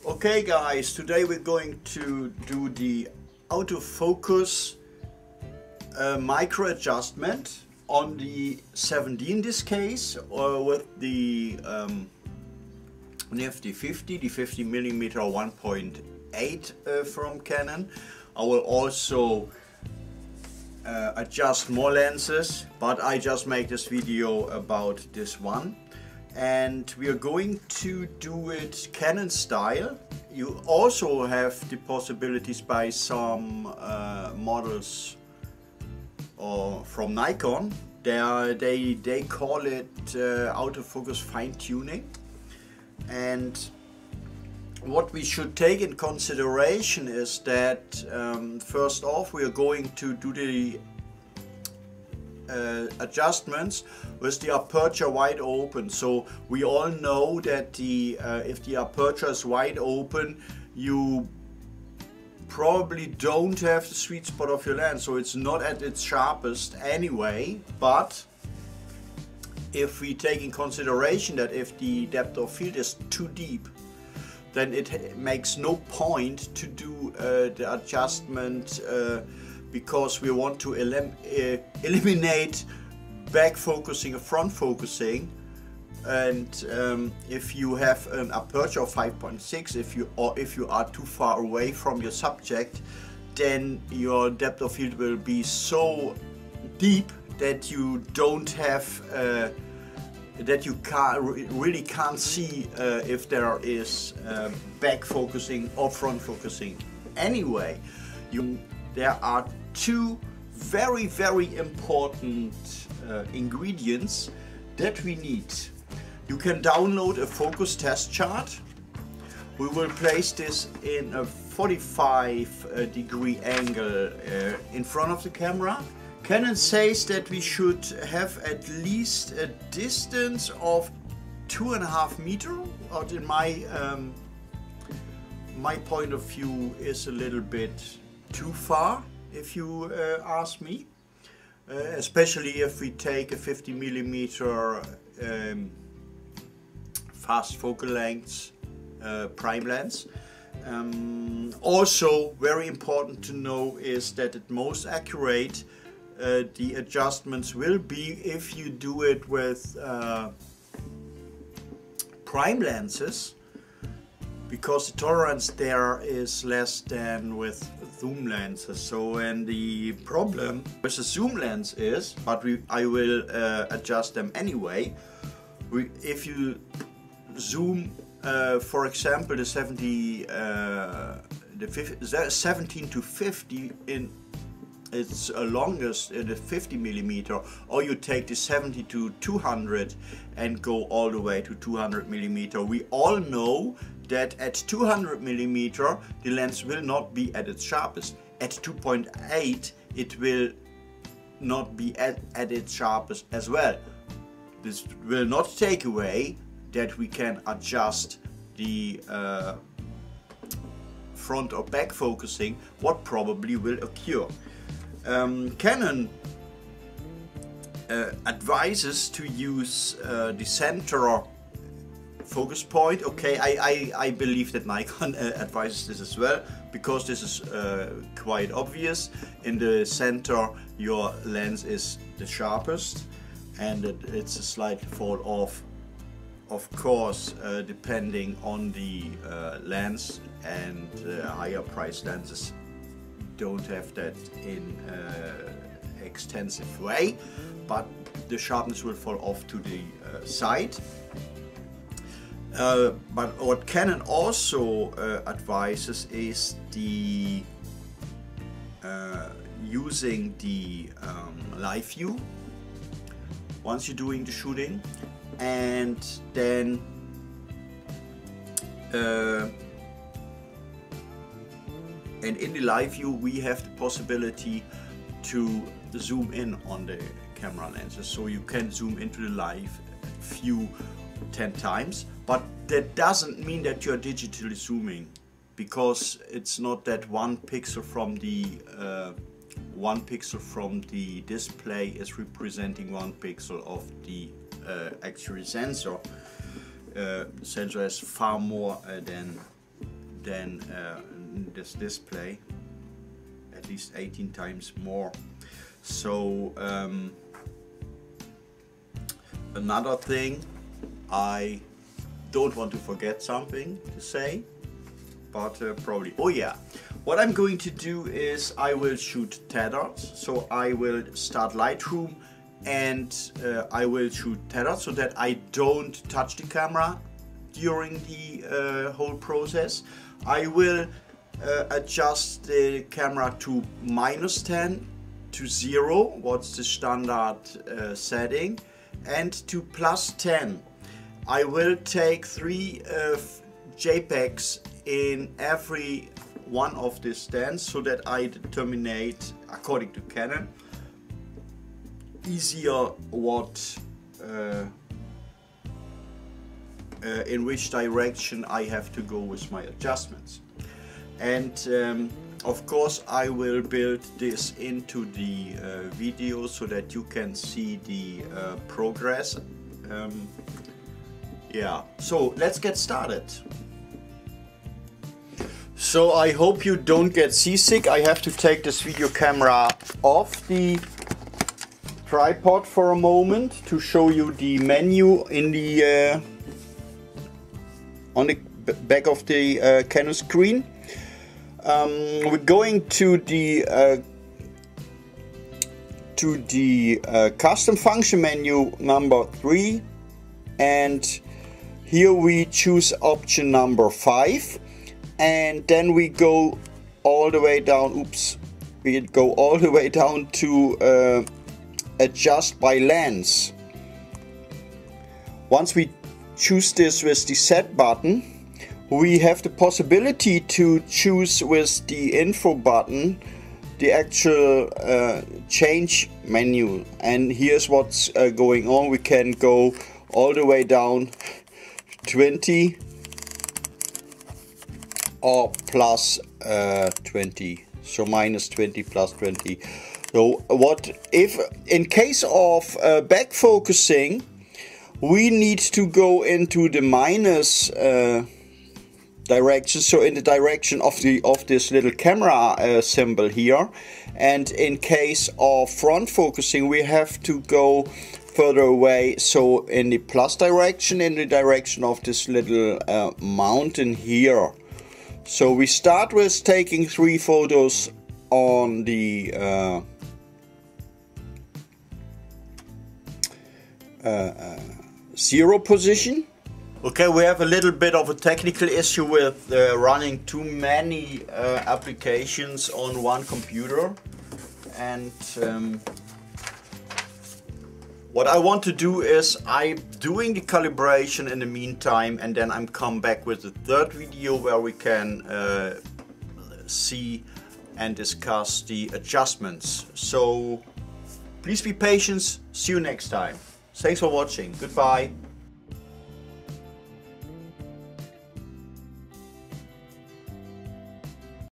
Okay guys, today we're going to do the autofocus micro adjustment on the 7D in this case, or with the nifty 50, the 50mm 1.8 from Canon. I will also adjust more lenses, but I just make this video about this one. And we are going to do it Canon style. You also have the possibilities by some models or from Nikon. They call it autofocus fine-tuning. And what we should take in consideration is that first off, we are going to do the adjustments with the aperture wide open. So we all know that if the aperture is wide open, you probably don't have the sweet spot of your lens, so it's not at its sharpest anyway. But if we take in consideration that if the depth of field is too deep, then it makes no point to do the adjustment because we want to eliminate back focusing and front focusing. And if you have an aperture of 5.6, if you are too far away from your subject, then your depth of field will be so deep that you don't have that you really can't see if there is back focusing or front focusing. Anyway, there are two very important ingredients that we need. You can download a focus test chart. We will place this in a 45-degree angle in front of the camera. Canon says that we should have at least a distance of 2.5 meters. Out in my point of view is a little bit too far, if you ask me, especially if we take a 50mm fast focal length prime lens. Also very important to know is that at most accurate the adjustments will be if you do it with prime lenses, because the tolerance there is less than with zoom lenses. So, and the problem with the zoom lens is, but I will adjust them anyway. If you zoom, for example, the 17 to 50 in its longest in the 50mm, or you take the 70 to 200 and go all the way to 200mm. We all know that at 200mm the lens will not be at its sharpest. At 2.8 it will not be at its sharpest as well. This will not take away that we can adjust the front or back focusing, what probably will occur. Canon advises to use the center focus point. Okay, I believe that Nikon advises this as well, because this is quite obvious. In the center your lens is the sharpest, and it's a slight fall off, of course, depending on the lens, and higher price lenses don't have that in extensive way, but the sharpness will fall off to the side. But what Canon also advises is the using the live view once you're doing the shooting, and then and in the live view we have the possibility to zoom in on the camera lenses, so you can zoom into the live view 10 times, but that doesn't mean that you're digitally zooming, because it's not that one pixel from the display is representing 1 pixel of the actual sensor. Sensor has far more than than this display, at least 18 times more. So another thing, I don't want to forget something to say, but probably, oh yeah, what I'm going to do is I will shoot tethered. So I will start Lightroom and I will shoot tethered so that I don't touch the camera during the whole process. I will adjust the camera to -10 to 0, what's the standard setting, and to +10. I will take 3 JPEGs in every one of these stands so that I determine, according to Canon, easier what in which direction I have to go with my adjustments. And of course I will build this into the video so that you can see the progress. Yeah, so let's get started. So I hope you don't get seasick. I have to take this video camera off the tripod for a moment to show you the menu in the on the back of the Canon screen. We're going to the custom function menu number 3, and here we choose option number 5, and then we go all the way down. Oops, we go all the way down to adjust by lens. Once we choose this with the set button, we have the possibility to choose with the info button the actual change menu, and here's what's going on. We can go all the way down 20 or plus 20, so -20 plus 20. So what if in case of back focusing, we need to go into the minus direction, so in the direction of this little camera symbol here, and in case of front focusing we have to go further away, so in the plus direction, in the direction of this little mountain here. So we start with taking 3 photos on the 0 position. Okay, we have a little bit of a technical issue with running too many applications on one computer, and what I want to do is I'm doing the calibration in the meantime, and then I'm come back with the third video where we can see and discuss the adjustments. So please be patient. See you next time. Thanks for watching. Goodbye.